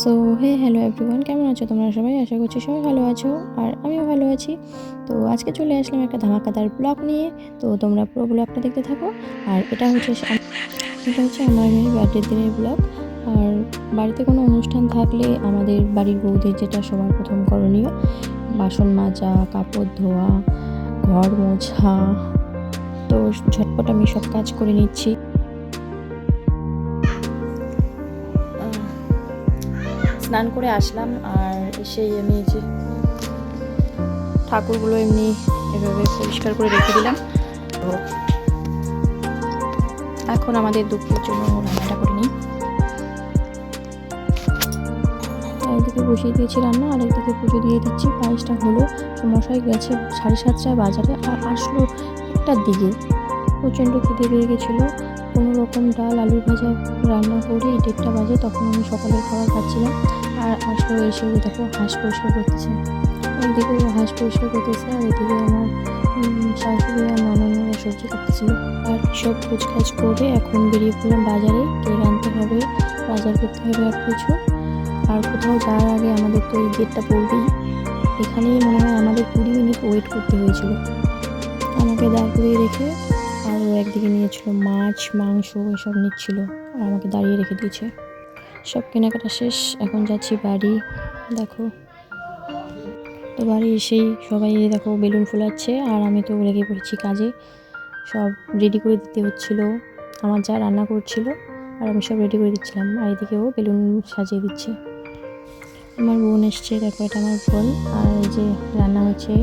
So hello everyone, কেমন আছো তোমরা সবাই? আশা করছি সবাই ভালো আছো আর আমিও ভালো আছি। তো আজকে চলে আসলাম একটা ধামাকাদার ব্লগ নিয়ে। তো তোমরা পুরো ব্লগটা দেখতে থাকো। আর এটা হচ্ছে আমার মেয়ের বার্থডের দিনের ব্লগ। আর বাড়িতে কোনো অনুষ্ঠান থাকলে আমাদের বাড়ির বউদের যেটা সবার প্রথম করণীয়, বাসন মাজা, কাপড় ধোয়া, ঘর মোছা। তো ঝটপট আমি সব কাজ করে নিচ্ছি। স্নান করে আসলাম আর এসেই আমি এই যে ঠাকুরগুলো এমনি এভাবে পরিষ্কার করে রেখে দিলাম। তো এখন আমাদের দুপুরের জন্য রান্নাটা করে নিই। একদিকে বসিয়ে দিয়েছি রান্না, আর একদিকে পুজো দিয়ে দিচ্ছি। পায়েসটা হলো, মশাই গেছে 7:30 বাজারে আর আসলো 1টার দিকে। প্রচণ্ড খিদে পেয়ে গেছিলো। কোনো রকম ডাল আলু ভাজা রান্না করে 1:30 বাজে, তখন আমি সকালের খাবার খাচ্ছিলাম। আর আসলো, এসে দেখো হাঁস পরিষ্কার করতেছে। একদিকে হাঁস পরিষ্কার করতেছে আর এদিকে আমার শাশুড়ি আর ননদরা সবজি কাটতেছিল। আর সব কুচকাজ করে এখন বেরিয়ে পড়লাম বাজারে। কেক আনতে হবে, বাজার করতে হবে আর কিছু। আর কোথাও যাওয়ার আগে আমাদের তো এই গেটটা পড়বেই। এখানেই মনে হয় আমাদের 20 মিনিট ওয়েট করতে হয়েছিল। আমাকে দাঁড় করিয়ে রেখে আর ও একদিকে নিয়েছিল মাছ মাংস এসব নিচ্ছিল, আর আমাকে দাঁড়িয়ে রেখে দিয়েছে। সব কেনাকাটা শেষ, এখন যাচ্ছি বাড়ি। দেখো, তো বাড়ি এসেই সবাই দেখো বেলুন ফোলাচ্ছে আর আমি তো লেগে পড়েছি কাজে। সব রেডি করে দিতে হচ্ছিল। আমার যা রান্না করছিল আর আমি সব রেডি করে দিচ্ছিলাম, আর এদিকেও বেলুন সাজিয়ে দিচ্ছে। আমার বোন এসছে, দেখো এটা আমার বোন। আর এই যে রান্না হচ্ছে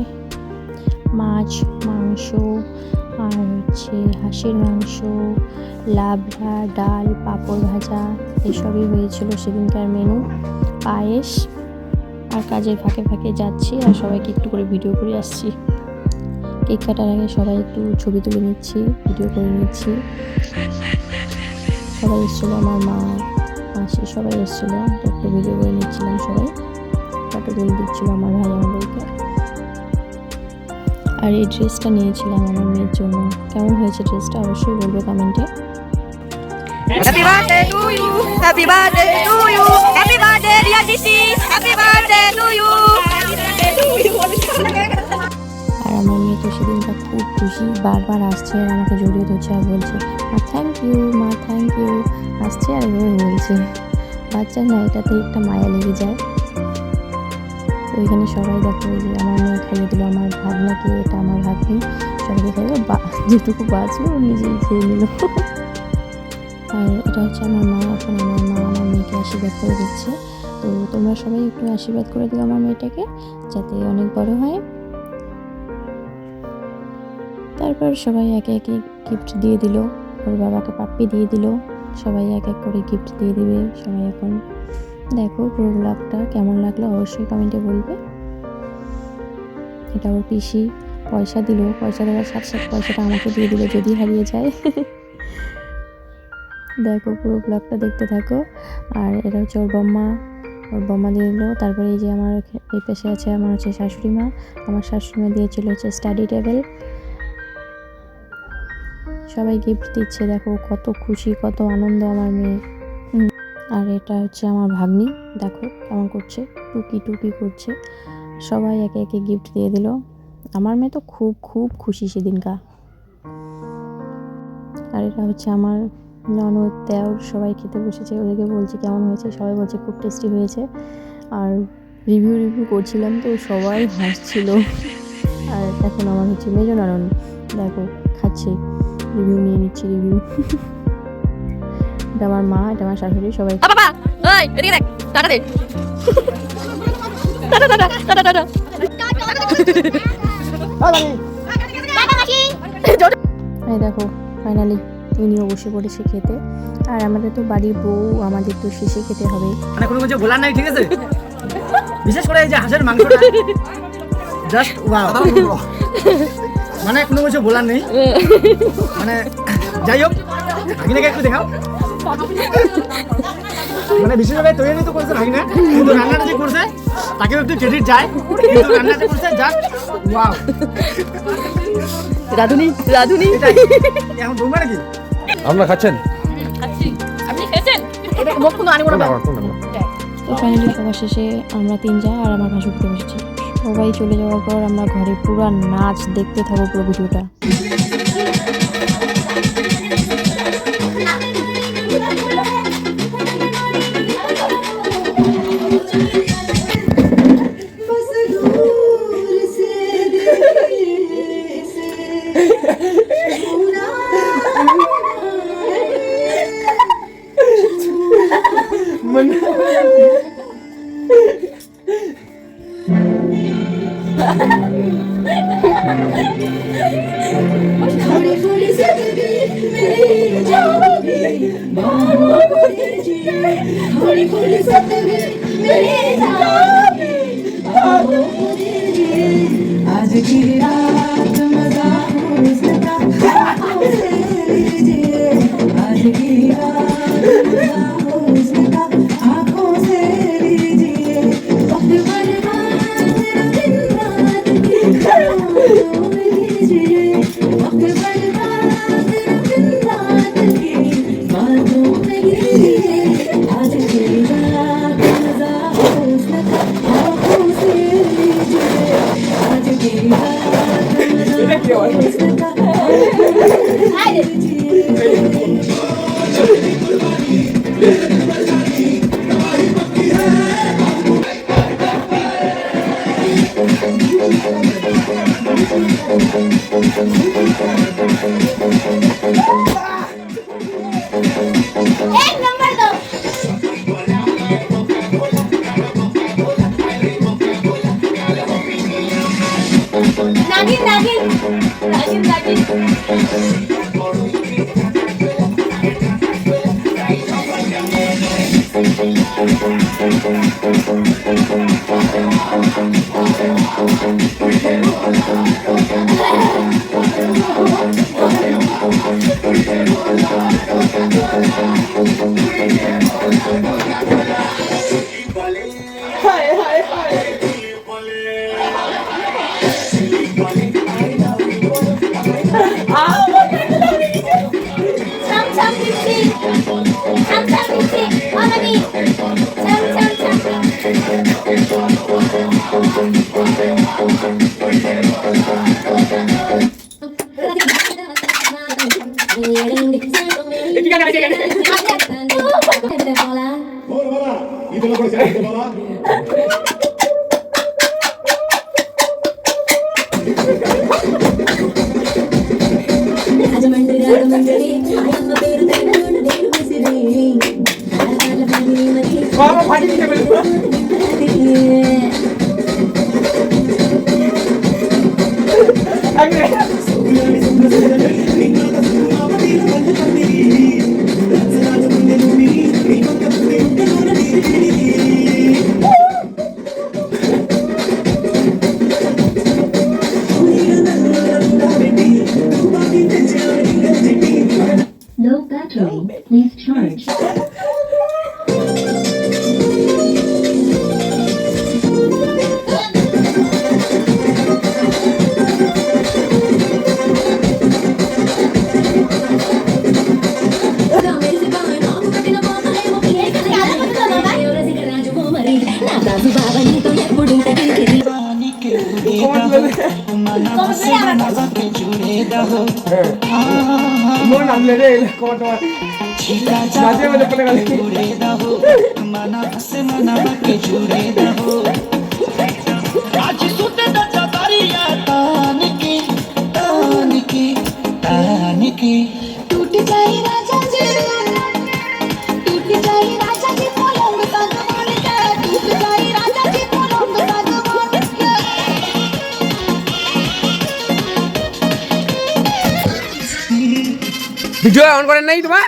মাছ মাংস, আর হচ্ছে হাঁসের মাংস, লাবড়া, ডাল, পাঁপড় ভাজা এসবই হয়েছিল সেদিনকার মেনু, পায়েস। আর কাজের ফাঁকে ফাঁকে যাচ্ছি আর সবাইকে একটু করে ভিডিও করে আসছি। কেক কাটার আগে সবাই একটু ছবি তুলে নিচ্ছি, ভিডিও করে নিচ্ছি। সবাই এসেছিলো, আমার মা মাসি সবাই এসেছিলো, একটু ভিডিও করে নিচ্ছিলাম। সবাই ফটো তুলে দিচ্ছিলো আমার ভাই আমাদেরকে। আর এই ড্রেসটা নিয়েছিলাম আমার মেয়ের জন্য। কেমন হয়েছে ড্রেসটা অবশ্যই বলবে কমেন্টে। Happy birthday to you. Happy birthday to you. Happy birthday dear Disi. Happy birthday to you. আর আমার মেয়ে তো সেদিনটা খুব খুশি, বারবার আসছে আর আমাকে জড়িয়ে ধরছে আর বলছে মা থ্যাংক ইউ, মা থ্যাংক ইউ, আসছে আর এভাবে বলছে। বাচ্চা না, এটাতে একটা মায়া লেগে যায়। তো এখানে সবাই দেখো, যে আমার মেয়ে খাইয়ে দিল আমার ভাগ্নাকে, এটা আমার ভাগ্নি, সবাইকে খাইয়ে যেটুকু বাঁচলো নিজেই খেয়ে নিল। আর এটা হচ্ছে আমার মা। এখন আমার মা আমার মেয়েকে আশীর্বাদ করে দিচ্ছে। তো তোমরা সবাই একটু আশীর্বাদ করে দিও আমার মেয়েটাকে, যাতে অনেক বড় হয়। তারপর সবাই একে একে গিফট দিয়ে দিল। ওর বাবাকে পাপ্পি দিয়ে দিল। সবাই এক এক করে গিফট দিয়ে দিবে সবাই। এখন দেখো পুরো ব্লগটা কেমন লাগলো অবশ্যই কমেন্টে বলবে। এটা ওর পিসি পয়সা দিল, পয়সা দেওয়ার সাথে সাথে পয়সাটা আমাকে দিয়ে দিল যদি হারিয়ে যায়। দেখো পুরো ব্লগটা দেখতে থাকো। আর এটা হচ্ছে ওর বম্মা দিয়ে দিল। তারপরে এই যে আমার এই পাশে আছে আমার হচ্ছে শাশুড়ি মা। আমার শাশুড়ি মা দিয়েছিল হচ্ছে স্টাডি টেবিল। সবাই গিফট দিচ্ছে, দেখো কত খুশি কত আনন্দ আমার মেয়ে। আর এটা হচ্ছে আমার ভাগ্নি, দেখো কেমন করছে, টুকি টুকি করছে। সবাই একে একে গিফট দিয়ে দিল। আমার মেয়ে তো খুব খুব খুশি সেদিনকা। আর এটা হচ্ছে আমার ননদ দেওর, সবাই খেতে বসেছে। ওদেরকে বলছি কেমন হয়েছে, সবাই বলছে খুব টেস্টি হয়েছে। আর রিভিউ করছিলাম তো সবাই হাসছিল। আর এখন আমার হচ্ছে মেজো ননদ, দেখো খাচ্ছে, রিভিউ নিয়ে নিচ্ছি রিভিউ। এটা আমার মা, এটা আমার শাশুড়ি, সবাই। বাবা ওই এদিকে দেখ, টাটা দে। Tata tata tata tata. এই দেখো ফাইনালি ইনিও বসে পড়েছে খেতে। আর আমাদের তো বাড়ির বউ, আমাদের তো শেষে খেতে হবে। মানে কোনো কিছু বলার নাই, ঠিক আছে? বিশেষ করে এই যে হাঁসের মাংসটা জাস্ট ওয়াও। মানে কোনো কিছু বলার নেই। মানে যাই হোক, ভাগিনাকে একটু দেখাও। মানে বিশেষভাবে তৈরি তো করেছে ভাগিনা, কিন্তু রান্নাটা যে করছে তাকেও একটু ক্রেডিট যায়। কিন্তু রান্নাটা করছে জাস্ট ওয়াও। রাধুনি রাধুনি। এখন বলবো নাকি আপনারা খাচ্ছেন? আপনি খেয়েছেন? এটা মুখ কোনো আনিব না। তো ফাইনালি সবার শেষে আমরা 3 যা আর আমার ভাসুর খেতে বসেছি। সবাই চলে যাওয়ার পর আমরা ঘরে পুরো নাচ দেখতে থাকবো পুরো ভিডিওটা। आज की रात मजा उसका आंखों से लीजिए, आज की रात मजा उसका आंखों से लीजिए, वक्त बर्बाद दिन रात की ख्यालों में कीजिए, वक्त बर्बाद दिन रात की बातों में कीजिए, आज की रात मजा उसका आंखों से लीजिए, आज की रात मजा उसका Low battery, please charge. टूट जाए राजा जी, टूट जाए राजा जी पलंग सागवान का, टूट जाए राजा जी पलंग सागवान का। ভিডিও অন করেন নাই তোমার?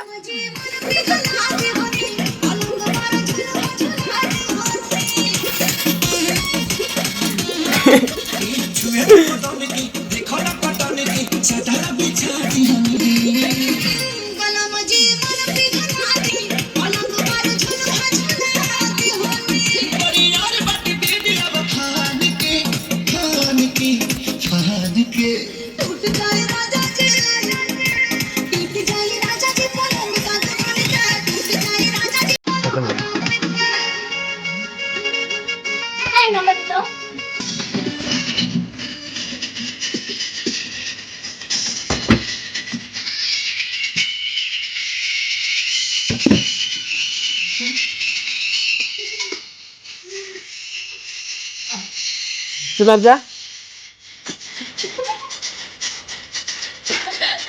टूट जाए राजा जी, टूट जाए राजा जी पलंग सागवान का, এক নম্বর তো Sunat যা अच्छा लगता है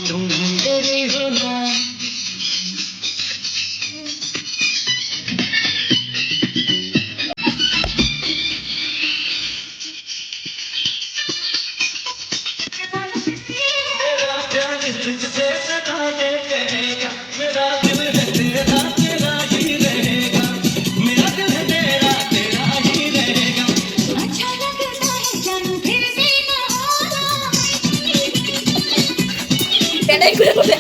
जब फिर से ना প্যান্ডাই করে বলে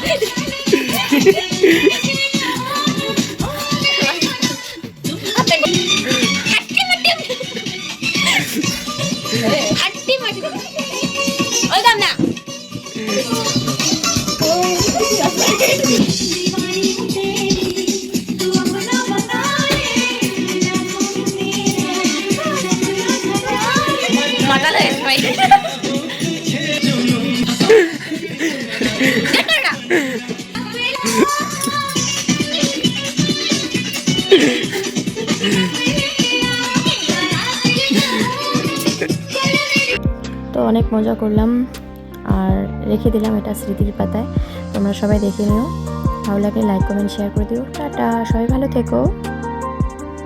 আটটি মাটি ওই দাম না दीवानी हूँ तेरी तू अपना बता ले মাতালে ভাই তো অনেক মজা করলাম আর রেখে দিলাম এটা স্মৃতির পাতায়। তোমরা সবাই দেখে নিও, ভালো লাগলে লাইক কমেন্ট শেয়ার করে দিও। টাটা, সবাই ভালো থেকো।